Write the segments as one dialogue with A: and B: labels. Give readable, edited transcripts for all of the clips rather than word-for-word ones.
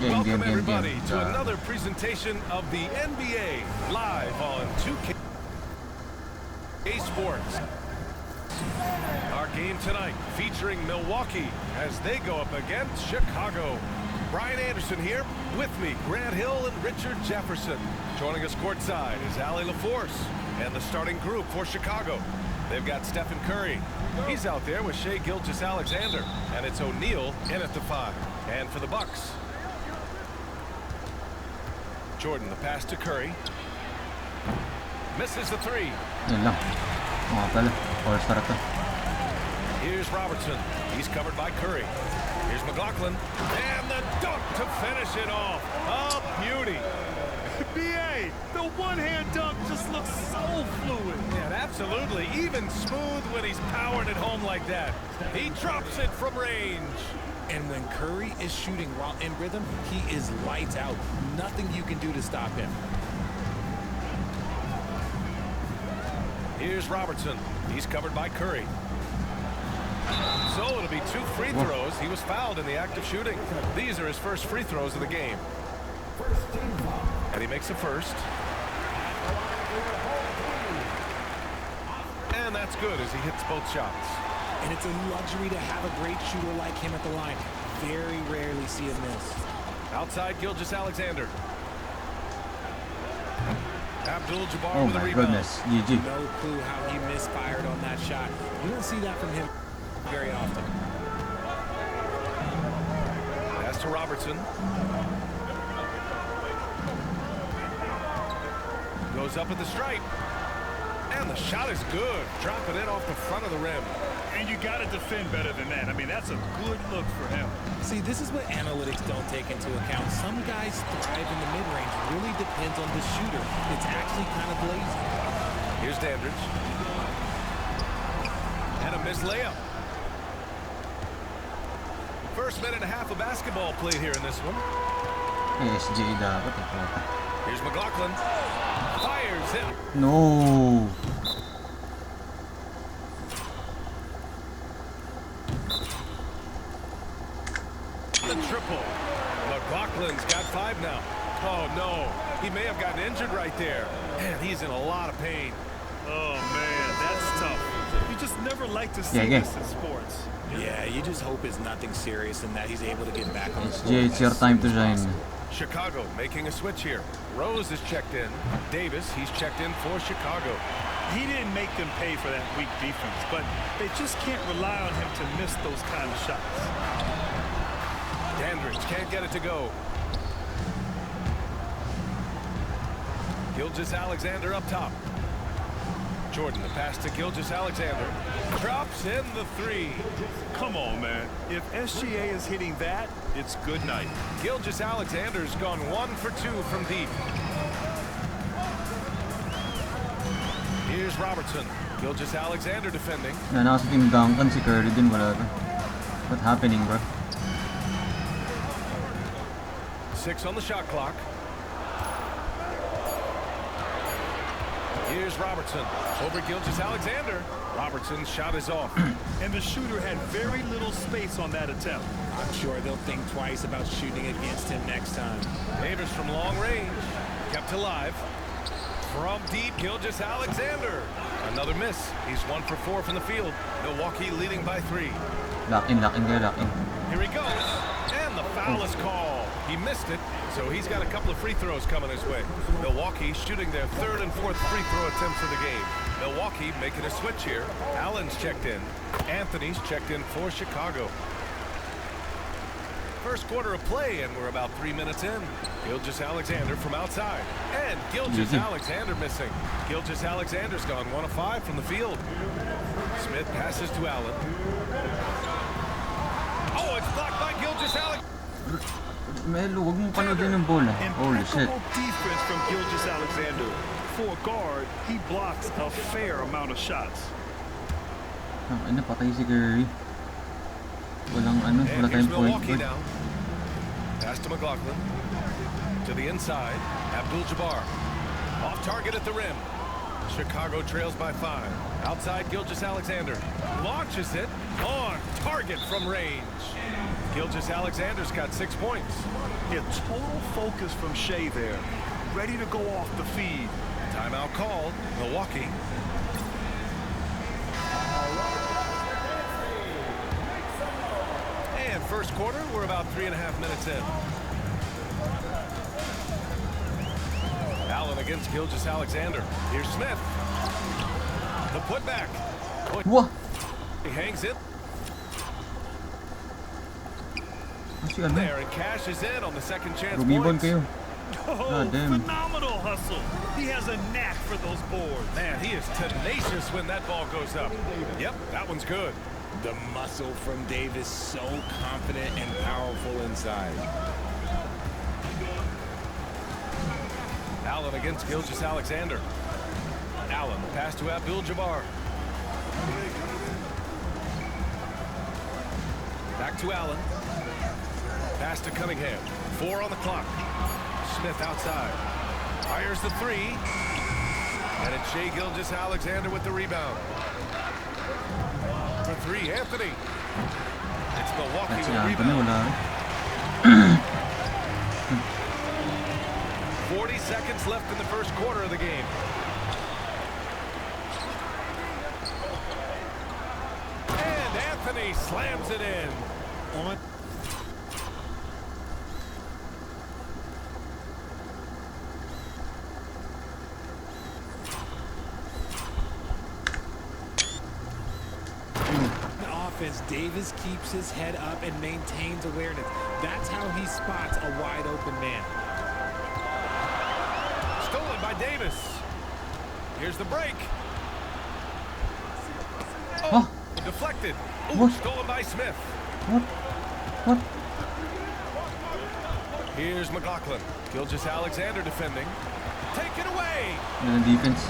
A: Welcome everybody to another presentation of the NBA live on 2K Sports. Our game tonight featuring Milwaukee as they go up against Chicago. Brian Anderson here with me, Grant Hill and Richard Jefferson. Joining us courtside is Ali LaForce and the starting group for Chicago. They've got Stephen Curry. He's out there with Shai Gilgeous-Alexander, and it's O'Neal in at the 5. And for the Bucks, Jordan, the pass to Curry. Misses the 3. Here's Robertson. He's covered by Curry. Here's McLaughlin. And the dunk to finish it off. A beauty.
B: BA, the one-hand dunk just looks so fluid.
A: Yeah, absolutely. Even smooth when he's powering it home like that. He drops it from range.
C: And when Curry is shooting while in rhythm, he is lights out. Nothing you can do to stop him.
A: Here's Robertson. He's covered by Curry. So it'll be 2 free throws. He was fouled in the act of shooting. These are his first free throws of the game. And he makes a first. And that's good as he hits both shots.
C: And it's a luxury to have a great shooter like him at the line. Very rarely see him miss.
A: Outside, Gilgeous-Alexander. Abdul-Jabbar with a rebound.
C: GG. No clue how he misfired on that shot. You don't see that from him very often.
A: Pass to Robertson. Goes up at the stripe. And the shot is good. Dropping it off the front of the rim.
B: And you got to defend better than that. I mean, that's a good look for him.
C: See, this is what analytics don't take into account. Some guys thrive in the mid-range. Really depends on the shooter. It's actually kind of lazy.
A: Here's Dandridge. And a missed layup. First minute and a half of basketball played here in this one. Here's McLaughlin. Fires him.
D: No.
A: The triple. McLaughlin's got 5 now. Oh no, he may have gotten injured right there. Man, he's in a lot of pain.
B: Oh man, that's tough. You just never like to see this in sports.
C: Yeah, you just hope it's nothing serious and that he's able to get back on the court.
D: It's your time to shine.
A: Chicago making a switch here. Rose is checked in. Davis, he's checked in for Chicago.
B: He didn't make them pay for that weak defense, but they just can't rely on him to miss those kind of shots.
A: Dandridge can't get it to go. Gilgeous-Alexander up top. Jordan, the pass to Gilgeous-Alexander. Drops in the 3.
B: Come on, man. If SGA is hitting that, it's good night.
A: Gilgeous-Alexander's gone 1 for 2 from deep. Here's Robertson. Gilgeous-Alexander defending.
D: Nasa team Duncan, si Curry din wala ka. What's happening, bro?
A: 6 on the shot clock. Here's Robertson over Gilgeous-Alexander. Robertson's shot is off.
B: And the shooter had very little space on that attempt.
C: I'm sure they'll think twice about shooting against him next time.
A: Davis from long range. Kept alive. From deep, Gilgeous-Alexander. Another miss. He's 1 for 4 from the field. Milwaukee leading by 3.
D: Locking.
A: Here he goes. And the foul is called. He missed it, so he's got a couple of free throws coming his way. Milwaukee shooting their 3rd and 4th free throw attempts of the game. Milwaukee making a switch here. Allen's checked in. Anthony's checked in for Chicago. First quarter of play, and we're about 3 minutes in. Gilgeous-Alexander from outside. And Gilgeous-Alexander missing. Gilgeous-Alexander's gone 1 of 5 from the field. Smith passes to Allen. Oh, it's blocked by Gilgeous-Alexander.
D: Melo, wag mong panoodin yung bola. Holy shit.
B: Defense from Gilgeous-Alexander. For a guard, he blocks a fair amount of shots.
D: Ano, patay si Curry. Wala tayong point.
A: Now. Pass to McLaughlin. To the inside. Abdul-Jabbar. Off target at the rim. Chicago trails by 5. Outside, Gilgeous-Alexander launches it on target from range. Gilgeous-Alexander's got 6 points.
B: Yeah, total focus from Shea there. Ready to go off the feed.
A: Timeout called, Milwaukee. And first quarter, we're about 3.5 minutes in. Allen against Gilgeous-Alexander. Here's Smith. The putback.
D: Wah!
A: He hangs it.
D: Kasi ano?
A: There and cashes in on the second chance
D: Lumibon
A: points.
D: kayo.
B: Oh,
D: God damn.
B: phenomenal hustle. He has a knack for those boards.
A: Man, he is tenacious when that ball goes up. Yep, that one's good.
C: The muscle from Davis, so confident and powerful inside.
A: Allen against Gilgeous-Alexander. Allen, pass to Abdul-Jabbar. Back to Allen. Pass to Cunningham. 4 on the clock. Smith outside. Fires the 3. And it's Shai Gilgeous-Alexander with the rebound. For 3, Anthony. It's Milwaukee
D: At si
A: with the
D: Anthony
A: rebound.
D: wala.
A: 40 seconds left in the first quarter of the game. And Anthony slams it in.
C: On. Offense, Davis keeps his head up and maintains awareness. That's how he spots a wide open man.
A: Stolen by Davis. Here's the break. Oh, deflected. Ooh,
D: What?
A: stolen by Smith.
D: What?
A: Here's McLaughlin. Gilgeous-Alexander defending. Taken away.
D: Yan ang defense.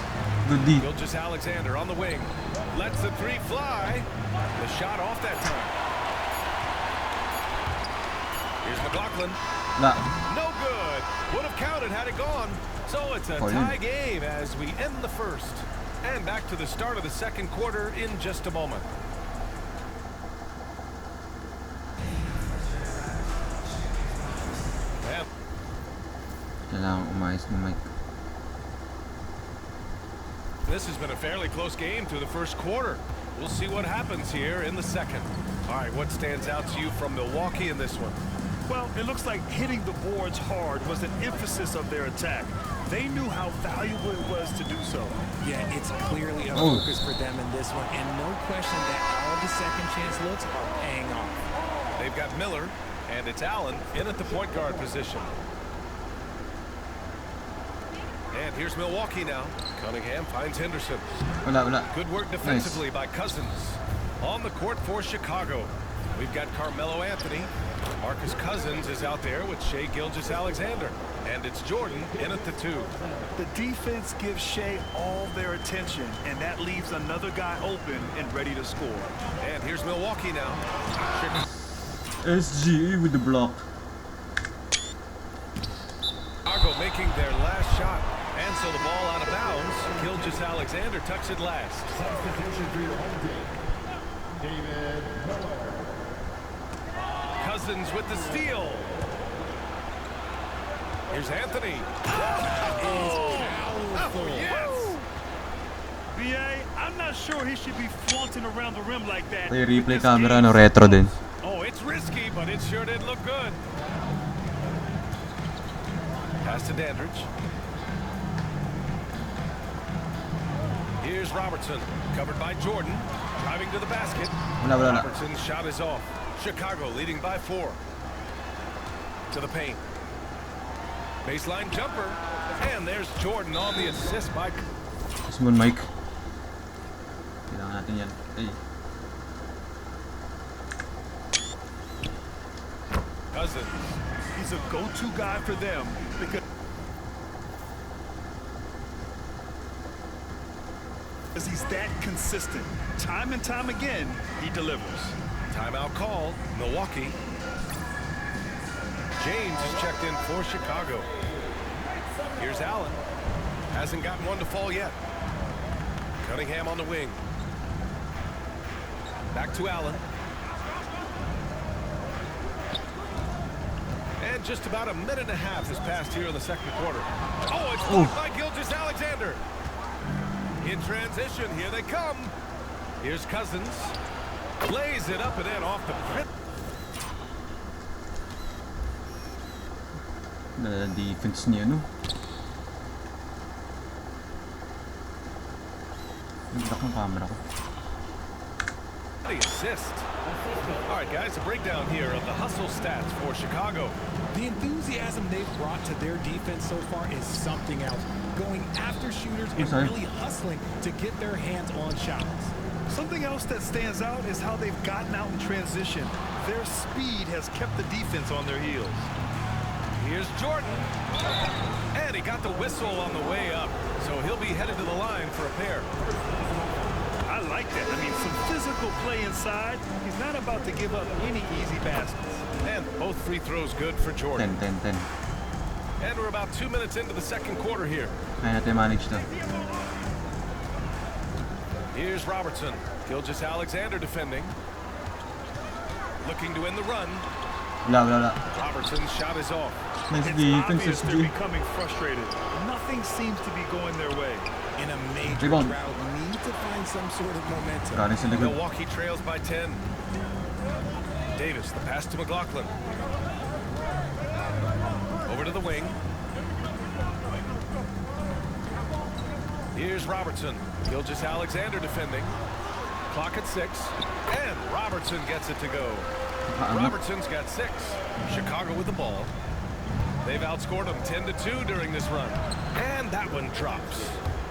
D: Good D.
A: Gilgeous-Alexander on the wing. Lets the 3 fly. The shot off that time. Here's McLaughlin.
D: La.
A: No good. Would have counted had it gone. So it's a tie game as we end the first. And back to the start of the second quarter in just a moment. And
D: Kailangan umayos ni Mike.
A: this has been a fairly close game through the first quarter. We'll see what happens here in the second. All right, what stands out to you from Milwaukee in this one?
B: Well, it looks like hitting the boards hard was an emphasis of their attack. They knew how valuable it was to do so.
C: Yeah, it's clearly a focus for them in this one, and no question that all the second chance looks are paying off.
A: They've got Miller, and it's Allen in at the point guard position. And here's Milwaukee now. Cunningham finds Henderson.
D: Wala.
A: Good work defensively by Cousins. On the court for Chicago, we've got Carmelo Anthony. Marcus Cousins is out there with Shai Gilgeous-Alexander. And it's Jordan in at the 2.
B: The defense gives Shea all their attention, and that leaves another guy open and ready to score.
A: And here's Milwaukee now.
D: SGA with the block.
A: Chicago making their last shot. And so the ball out of bounds. Gilgeous-Alexander tucks it last. Cousins with the steal. Here's Anthony. Oh, yes.
B: BA, I'm not sure he should be flaunting around the rim like that.
D: May replay camera no retro din.
A: Oh, it's risky, but it sure did look good. Pass to Dandridge. Here's Robertson, covered by Jordan, driving to the basket.
D: Wala.
A: Robertson's shot is off. Chicago leading by 4. To the paint. Baseline jumper. And there's Jordan on the assist by...
D: Simon Mike. Kailangan natin yan. Hey.
A: Cousins.
B: He's a go-to guy for them because he's that consistent. Time and time again, he delivers.
A: Timeout call. Milwaukee. James is checked in for Chicago. Here's Allen. Hasn't gotten one to fall yet. Cunningham on the wing. Back to Allen. And just about a minute and a half has passed here in the second quarter. Oh, it's blocked by Gilgeous-Alexander. In transition, here they come. Here's Cousins. Plays it up and in off the grip.
D: The defense niya, no? Nagdak ng camera ko.
A: The assist. All right, guys, a breakdown here of the hustle stats for Chicago.
C: The enthusiasm they've brought to their defense so far is something else. Going after shooters and really hustling to get their hands on shots.
B: Something else that stands out is how they've gotten out in transition. Their speed has kept the defense on their heels.
A: Here's Jordan. And he got the whistle on the way up, so he'll be headed to the line for a pair.
B: I like that. I mean, some physical play inside. He's not about to give up any easy baskets.
A: And both free throws good for Jordan.
D: 10.
A: And we're about 2 minutes into the second quarter here.
D: Kaya natin manage to.
A: Here's Robertson. Gilgeous-Alexander defending. Looking to end the run.
D: Wala.
A: Robertson's shot is off.
D: Nice
B: It's
D: defense,
B: obvious they're
D: SG.
B: becoming frustrated. Nothing seems to be going their way.
C: In a major
D: Rebound.
C: drought, need to find some sort of momentum.
D: Galing sa likod.
A: Milwaukee trails by 10. Davis, the pass to McLaughlin. Over to the wing. Here's Robertson. Gilgeous-Alexander defending. Clock at 6. And Robertson gets it to go. Robertson's got 6. Chicago with the ball. They've outscored them 10-2 during this run. And that one drops.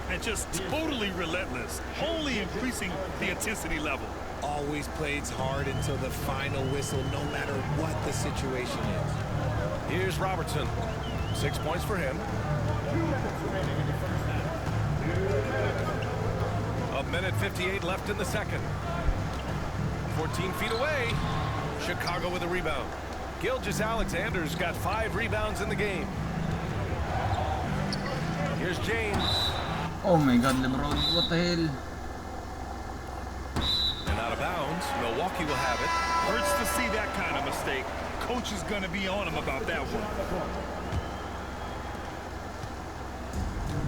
B: And just totally relentless, only increasing the intensity level.
C: Always plays hard until the final whistle, no matter what the situation is.
A: Here's Robertson. 6 points for him. A minute 58 left in the second. 14 feet away. Chicago with a rebound. Gilgeous-Alexander's got 5 rebounds in the game. Here's James.
D: Oh my God, LeBron, what the hell?
A: And out of bounds. Milwaukee will have it.
B: Hurts to see that kind of mistake. Coach is going to be on him about that one.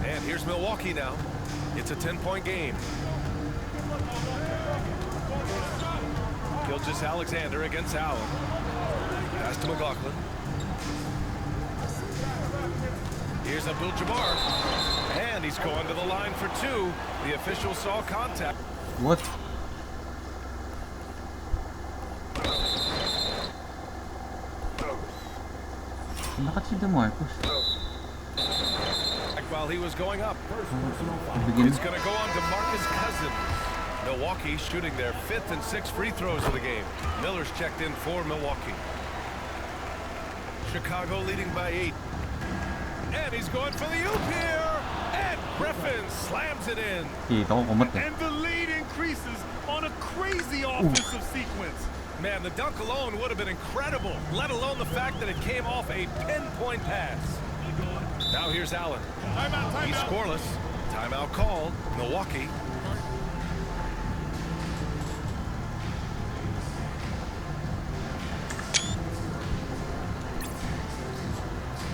A: And here's Milwaukee now. It's a 10-point game. Gilgeous-Alexander against Allen. Pass to McLaughlin. Here's Abdul-Jabbar. And he's going to the line for 2. The official saw contact.
D: What? Bakit si DeMarcus?
A: While he was going up.
D: Begin.
A: It's going to go on to Marcus Cousins. Milwaukee shooting their 5th and 6th free throws of the game. Miller's checked in for Milwaukee. Chicago leading by 8. And he's going for the oop here. And Griffin slams it in.
D: Kita ko kumat eh.
B: And the lead increases on a crazy offensive sequence.
A: Man, the dunk alone would have been incredible, let alone the fact that it came off a pinpoint pass. Now here's Allen. He's scoreless. Timeout called. Milwaukee.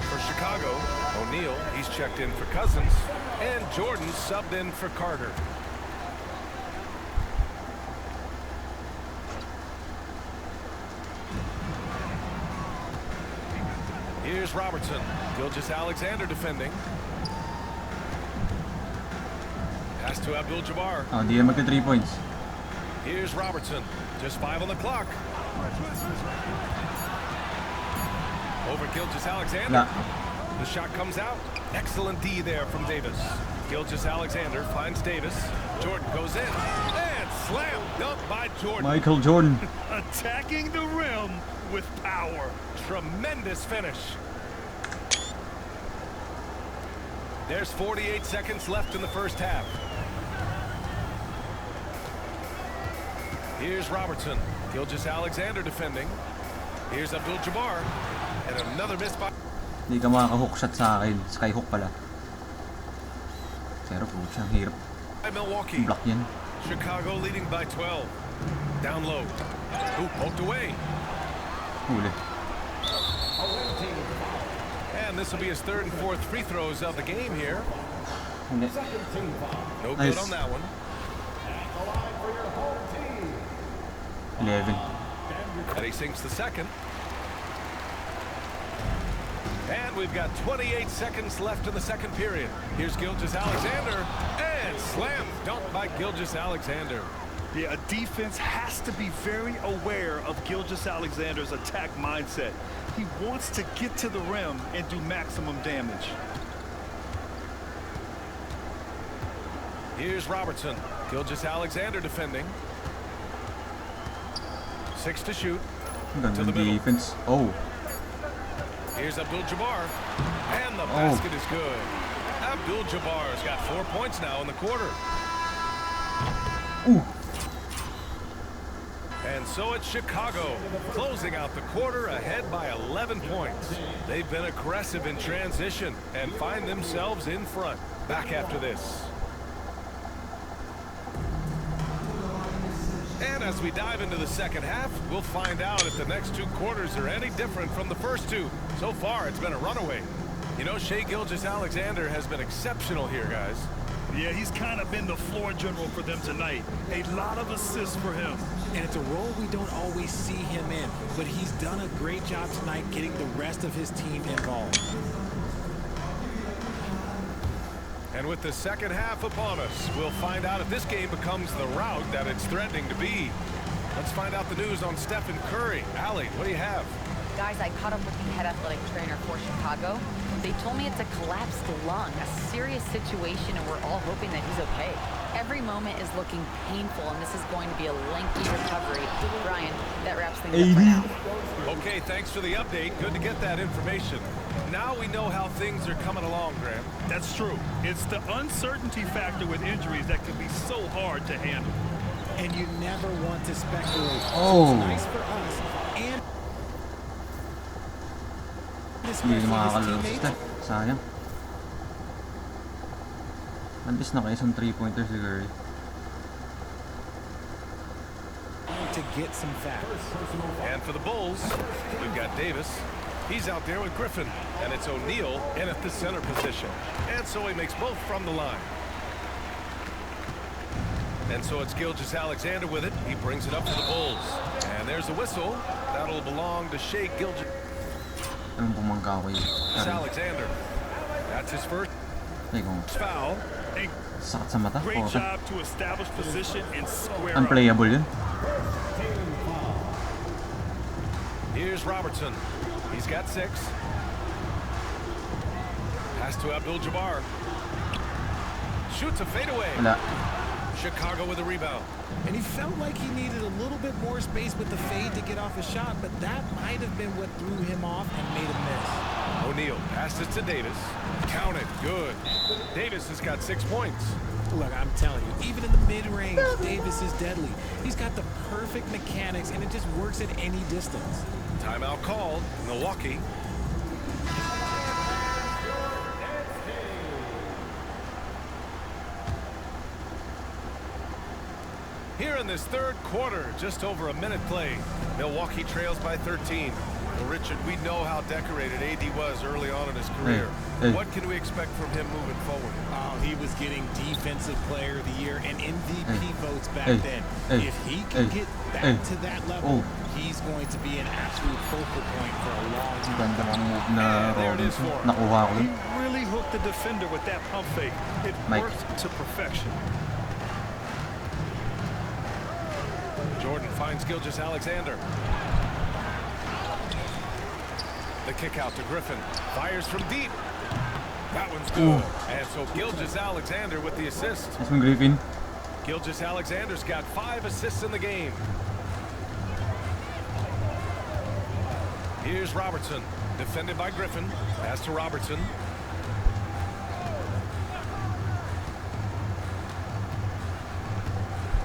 A: For Chicago, O'Neal, he's checked in for Cousins. And Jordan subbed in for Carter. Here's Robertson. Gilgeous-Alexander defending. Pass to Abdul-Jabbar.
D: Oh, di yan magka 3 points.
A: Here's Robertson. Just 5 on the clock. Over Gilgeous-Alexander. The shot comes out. Excellent D there from Davis. Gilgeous-Alexander finds Davis. Jordan goes in. And slam dunk by Jordan.
D: Michael Jordan.
B: Attacking the rim with power.
A: Tremendous finish. There's 48 seconds left in the first half. Here's Robertson. Gilgeous-Alexander defending. Here's Abdul-Jabbar. And another miss by...
D: Hindi ka makaka-hook shot sa akin. Skyhook pala. Pero po siya, hirap.
A: Milwaukee.
D: Block yan.
A: Chicago leading by 12. Down low. Ooh, poked away.
D: Huli.
A: And this will be his third and fourth free throws of the game here.
D: Hindi.
A: No
D: Nice.
A: good on that one.
D: 11.
A: And he sinks the second. And we've got 28 seconds left in the second period. Here's Gilgeous-Alexander. And slam dunk by Gilgeous-Alexander.
B: Yeah, a defense has to be very aware of Gilgeous-Alexander's attack mindset. He wants to get to the rim and do maximum damage.
A: Here's Robertson. Gilgeous-Alexander defending. 6 to shoot.
D: Ganda ng defense. Oh.
A: Here's Abdul-Jabbar. And the basket is good. Abdul-Jabbar's got 4 points now in the quarter.
D: Ooh.
A: And so it's Chicago, closing out the quarter ahead by 11 points. They've been aggressive in transition and find themselves in front. Back after this. And as we dive into the second half, we'll find out if the next 2 quarters are any different from the first 2. So far, it's been a runaway. You know, Shai Gilgeous-Alexander has been exceptional here, guys.
B: Yeah, he's kind of been the floor general for them tonight. A lot of assists for him.
C: And it's a role we don't always see him in, but he's done a great job tonight getting the rest of his team involved.
A: And with the second half upon us, we'll find out if this game becomes the route that it's threatening to be. Let's find out the news on Stephen Curry. Allie, what do you have?
E: Guys, I caught up with the head athletic trainer for Chicago. They told me it's a collapsed lung, a serious situation, and we're all hoping that he's okay. Every moment is looking painful, and this is going to be a lengthy recovery. Brian, that wraps things up for now.
A: Okay, thanks for the update. Good to get that information. Now we know how things are coming along, Graham.
B: That's true. It's the uncertainty factor with injuries that can be so hard to handle.
C: And you never want to speculate.
D: Oh.
C: So it's nice for us and
D: Hindi makakalaro si Steph. Sayang. At least naka isang 3-pointer si Curry.
C: to get some facts.
A: And for the Bulls, we've got Davis. He's out there with Griffin, and it's O'Neal in at the center position. And so he makes both from the line. And so it's Gilgeous-Alexander with it. He brings it up to the Bulls. And there's a whistle. That'll belong to Shai Gilgeous-Alexander. That's his first foul.
D: Sakit sa mata.
B: Great job to establish position and square up.
D: Unplayable yun.
A: Here's Robertson. He's got 6. Pass to Abdul-Jabbar. Shoots a fadeaway.
D: Wala.
A: Chicago with a rebound.
C: And he felt like he needed a little bit more space with the fade to get off a shot, but that might have been what threw him off and made him miss.
A: O'Neal passes to Davis. Count it. Good. Davis has got 6 points.
C: Look, I'm telling you, even in the mid-range, Davis is deadly. He's got the perfect mechanics, and it just works at any distance.
A: Timeout called. Milwaukee. Here in this third quarter, just over a minute played. Milwaukee trails by 13. Well, Richard, we know how decorated AD was early on in his career. What can we expect from him moving forward?
C: Oh, he was getting Defensive Player of the Year and MVP votes back then. If he can get back to that level, he's going to be an absolute focal point for a long time.
D: Ganda ng move na
A: There it is for him.
D: nakuha ko
B: He
D: dun.
B: really hooked the defender with that pump fake. It worked to perfection.
A: Jordan finds Gilgeous-Alexander. The kick out to Griffin. Fires from deep. That one's good. And so Gilgeous-Alexander with the assist.
D: Nice one, Griffin.
A: Gilgeous-Alexander's got 5 assists in the game. Here's Robertson. Defended by Griffin. Pass to Robertson.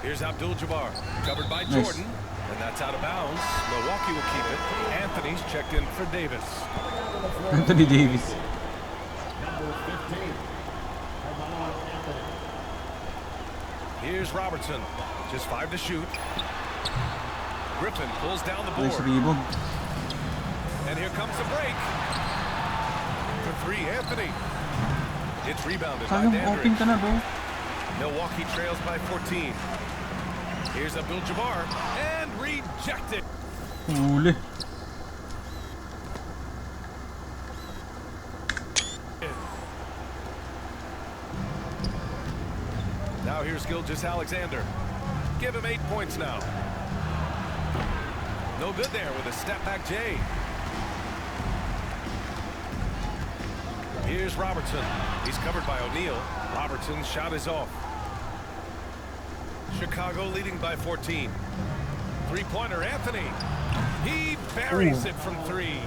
A: Here's Abdul-Jabbar. Covered by Jordan. And that's out of bounds. Milwaukee will keep it. Anthony's checked in for Davis.
D: Anthony Davis.
A: Here's Robertson. Just 5 to shoot. Griffin pulls down the board.
D: Nice rebound.
A: And here comes the break. For 3, Anthony. It's rebounded by
D: Sayang, open ka
A: Dandridge.
D: na, bro.
A: Milwaukee trails by 14. Here's Abdul-Jabbar. And rejected.
D: Huli.
A: Now here's Gilgeous-Alexander. Give him 8 points now. No good there with a step-back J. Here's Robertson. He's covered by O'Neal. Robertson's shot is off. Chicago leading by 14. Three-pointer, Anthony. He buries it from 3.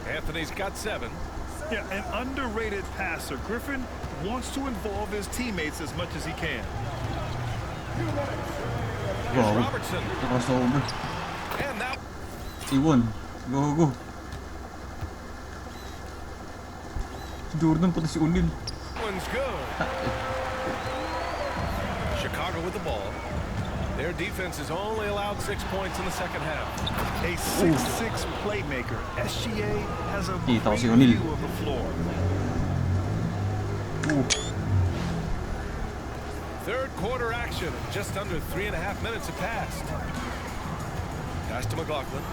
A: Anthony's got 7.
B: Yeah, an underrated passer. Griffin wants to involve his teammates as much as he can.
A: Here's
D: Wow.
A: Robertson.
D: Crossover.
A: And now
D: Iwan. Go. Jordan pati si O'Neal.
A: one's good. Chicago with the ball. Their defense has only allowed 6 points in the second half.
B: A 6'6" playmaker. SGA has a
D: Kita ko
B: great
D: si O'Neal.
B: view of the floor.
A: Third quarter action. Just under 3.5 minutes have passed. Pass to McLaughlin.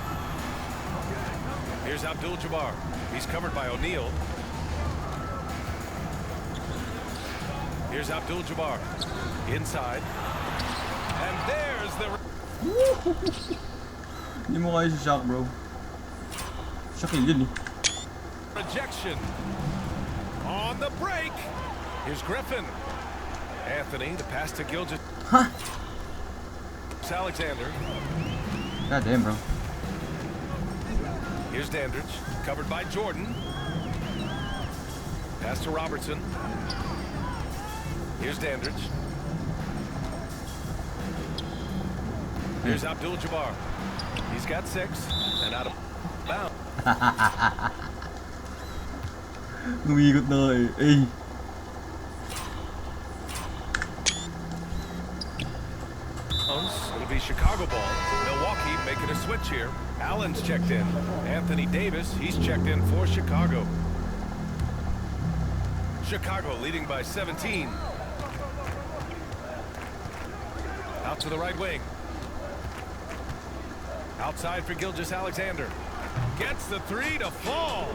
A: Here's Abdul-Jabbar. He's covered by O'Neal. Here's Abdul-Jabbar. Inside. And there's the
D: Hindi mo kaya si Shaq, bro. Shaquille yun eh.
A: rejection. On the break. Here's Griffin. Anthony, the pass to Gilgeous.
D: Huh?
A: Alexander.
D: God damn, bro.
A: Here's Dandridge, covered by Jordan. Pass to Robertson. Here's Dandridge. Here's Abdul-Jabbar. He's got 6 and out of bounds.
D: Numigot na eh. Ay.
A: It'll be Chicago ball. Milwaukee making a switch here. Allen's checked in. Anthony Davis, he's checked in for Chicago. Chicago leading by 17. Out to the right wing. Outside for Gilgeous-Alexander. Gets the 3 to fall.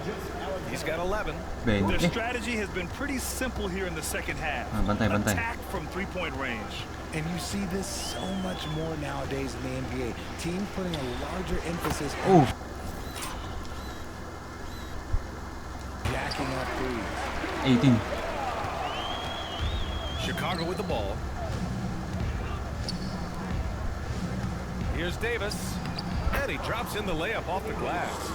A: He's got 11.
B: Their
D: 20.
B: strategy has been pretty simple here in the second half.
D: Bantay.
B: Attack from three-point range.
C: And you see this so much more nowadays in the NBA. Teams putting a larger emphasis on
D: Oh.
C: jacking up threes.
D: 18.
A: Chicago with the ball. Here's Davis. And he drops in the layup off the glass.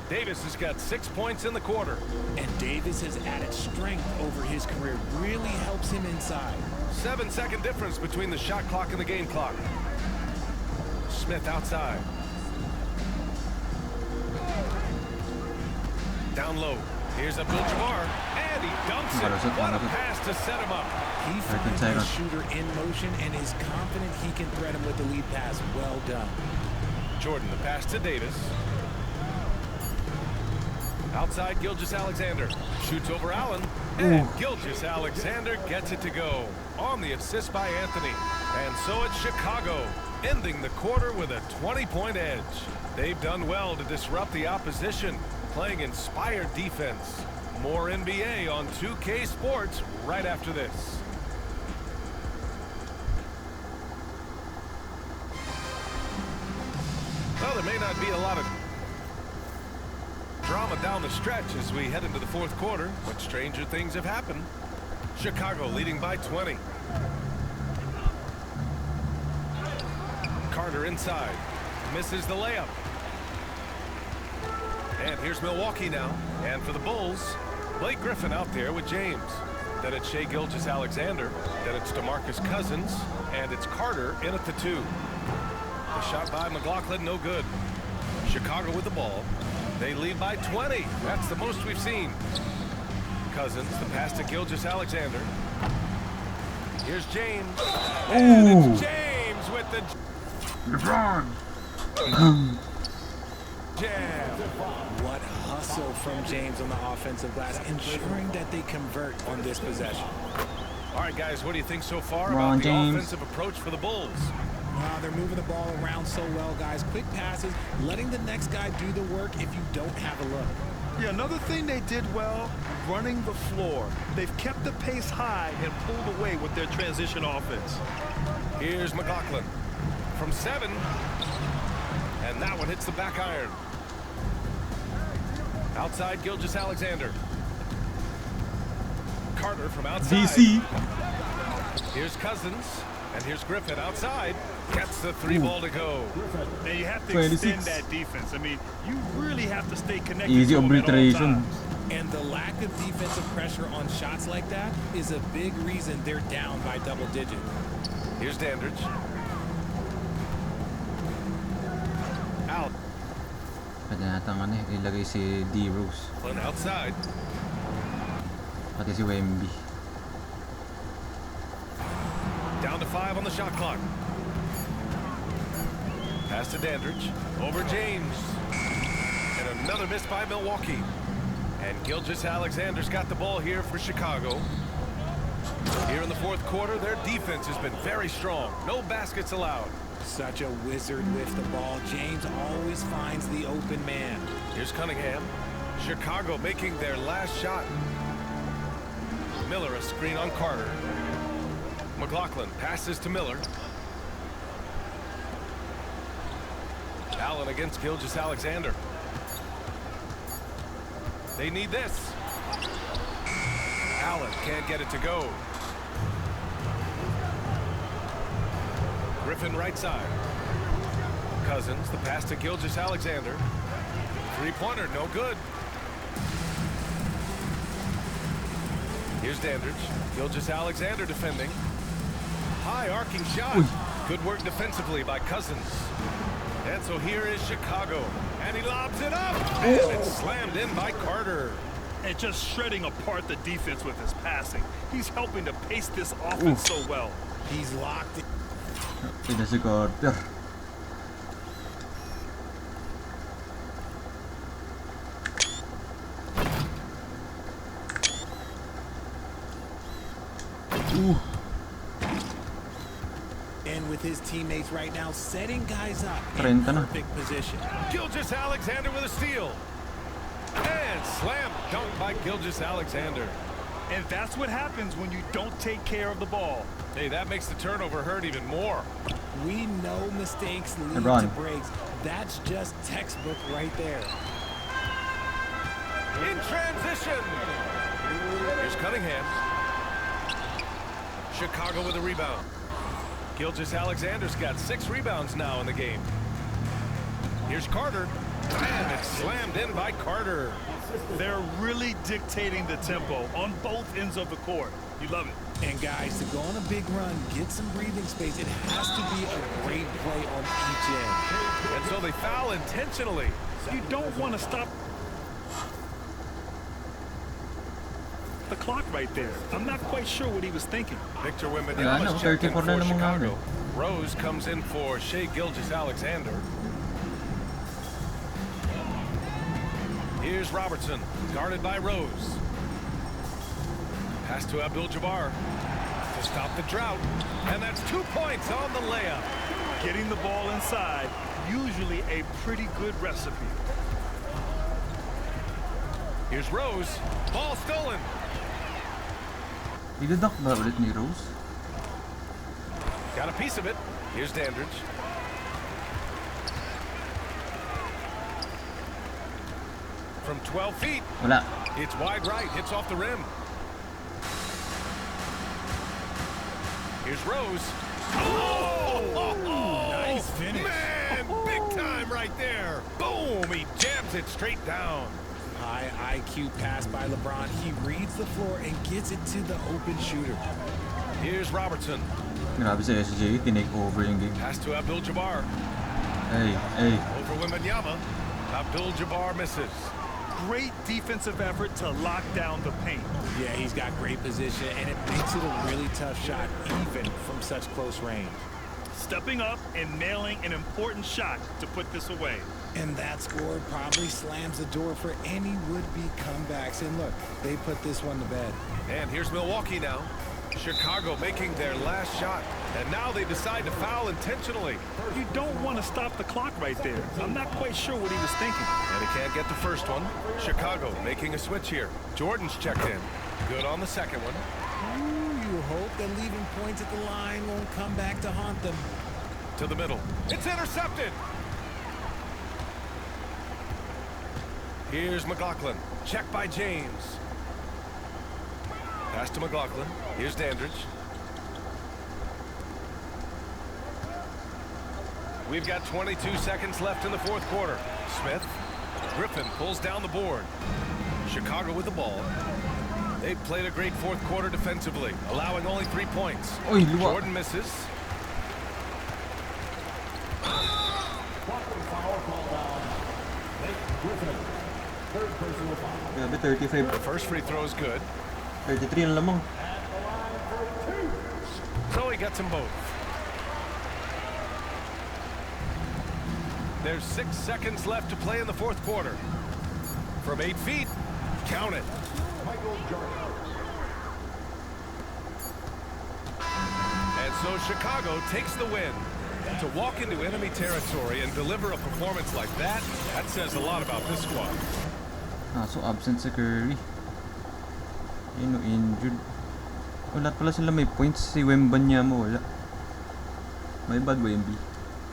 A: Davis has got 6 points in the quarter.
C: And Davis has added strength over his career. Really helps him inside.
A: 7-second difference between the shot clock and the game clock. Smith outside. Down low. Here's Abdul-Jabbar. And he dunks it. What a pass to set him up.
C: He finds the shooter in motion and is confident he can thread him with the lead pass. Well done.
A: Jordan, the pass to Davis. Outside, Gilgeous-Alexander. Shoots over Allen. And Gilgeous-Alexander gets it to go. On the assist by Anthony. And so it's Chicago, ending the quarter with a 20-point edge. They've done well to disrupt the opposition, playing inspired defense. More NBA on 2K Sports right after this. Well, there may not be a lot of drama down the stretch as we head into the fourth quarter, but stranger things have happened. Chicago leading by 20. Carter inside. Misses the layup. And here's Milwaukee now. And for the Bulls, Blake Griffin out there with James. Then it's Shai Gilgeous-Alexander. Then it's DeMarcus Cousins. And it's Carter in at the 2. The shot by McLaughlin, no good. Chicago with the ball. They lead by 20. That's the most we've seen. Cousins, the pass to Gilgeous-Alexander. Here's James. And it's James with the
D: LeBron.
A: jam.
C: What hustle from James on the offensive glass, ensuring that they convert on this possession.
A: All right, guys, what do you think so far
D: Come on,
A: about the
D: James.
A: offensive approach for the Bulls?
C: They're moving the ball around so well, guys. Quick passes, letting the next guy do the work if you don't have a look.
B: Yeah, another thing they did well, running the floor. They've kept the pace high and pulled away with their transition offense.
A: Here's McLaughlin from 7. And that one hits the back iron. Outside, Gilgeous-Alexander. Carter from outside.
D: DC.
A: Here's Cousins. And here's Griffin outside. Gets the 3-ball to go.
B: Now you have to
D: 26.
B: extend that defense. I mean, you really have to stay connected
D: Easy
B: to them at all
D: obliteration.
B: times.
C: And the lack of defensive pressure on shots like that is a big reason they're down by double digits.
A: Here's Dandridge. Out.
D: Pwede natang ilagay si D-Rose.
A: Flynn outside.
D: Pati si Wemby.
A: Down to 5 on the shot clock. Pass to Dandridge. Over James. And another miss by Milwaukee. And Gilgeous-Alexander's got the ball here for Chicago. Here in the fourth quarter, their defense has been very strong. No baskets allowed.
C: Such a wizard with the ball. James always finds the open man.
A: Here's Cunningham. Chicago making their last shot. Miller a screen on Carter. McLaughlin passes to Miller. Allen against Gilgeous-Alexander. They need this. Allen can't get it to go. Griffin right side. Cousins, the pass to Gilgeous-Alexander. Three-pointer, no good. Here's Dandridge. Gilgeous-Alexander defending. High arcing shot. Good work defensively by Cousins. And so here is Chicago. And he lobs it up. And it's slammed in by Carter.
B: And just shredding apart the defense with his passing. He's helping to pace this offense so well.
C: He's locked in.
D: Pwede si Carter.
C: And with his teammates right now, setting guys up in
D: 30 na.
C: perfect position.
A: Gilgeous-Alexander with a steal. And slam dunk by Gilgeous-Alexander.
B: And that's what happens when you don't take care of the ball.
A: Hey, that makes the turnover hurt even more.
C: We know mistakes lead
D: LeBron.
C: to breaks. That's just textbook right there.
A: In transition. Here's Cunningham. Chicago with a rebound. Gilgeous-Alexander's got 6 rebounds now in the game. Here's Carter. And it's slammed in by Carter.
B: They're really dictating the tempo on both ends of the court. You love it.
C: And guys, to go on a big run, get some breathing space, it has to be a great play on each end.
A: And so they foul intentionally.
B: You don't want to stop the clock right there. I'm not quite sure what he was thinking.
A: Victor
D: Wala na,
A: Wembanyama's checked in
D: 34
A: for
D: na lang mga
A: Chicago.
D: ano.
A: Rose comes in for Shai Gilgeous-Alexander. Here's Robertson, guarded by Rose. Pass to Abdul-Jabbar to stop the drought. And that's 2 points on the layup.
B: Getting the ball inside, usually a pretty good recipe.
A: Here's Rose. Ball stolen.
D: Idadunk ba ulit ni Rose?
A: Got a piece of it. Here's Dandridge. From 12 feet.
D: Wala.
A: It's wide right. Hits off the rim. Here's Rose. Oh!
C: Nice finish.
A: Man, big time right there. Boom! He jams it straight down.
C: High IQ pass by LeBron. He reads the floor and gets it to the open shooter.
A: Here's Robertson.
D: Grabe si SJ, tinake over yung game.
A: Pass to Abdul-Jabbar.
D: Hey.
A: Over Wembanyama. Abdul-Jabbar misses.
B: great defensive effort to lock down the paint.
C: Yeah, he's got great position, and it makes it a really tough shot, even from such close range.
B: Stepping up and nailing an important shot to put this away.
C: And that score probably slams the door for any would-be comebacks. And look, they put this one to bed.
A: And here's Milwaukee now. Chicago making their last shot. And now they decide to foul intentionally.
B: You don't want to stop the clock right there. I'm not quite sure what he was thinking.
A: And he can't get the first one. Chicago making a switch here. Jordan's checked in. Good on the second one.
C: Ooh, you hope that leaving points at the line won't come back to haunt them.
A: To the middle. It's intercepted. Here's McLaughlin. Check by James. Pass to McLaughlin. Here's Dandridge. We've got 22 seconds left in the fourth quarter. Smith. Griffin pulls down the board. Chicago with the ball. They played a great fourth quarter defensively, allowing only 3 points.
D: Oy, luwa.
A: Jordan misses.
D: Grabe, 35.
A: The first free throw is good.
D: 33 ang lamang.
A: So he gets them both. There's 6 seconds left to play in the fourth quarter. From 8 feet, count it. And so Chicago takes the win. To walk into enemy territory and deliver a performance like that says a lot about this squad.
D: So absent si Curry. Injured. Lahat pala sila may points. Si Wembanyama wala. My bad, Wemby.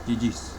D: GG's.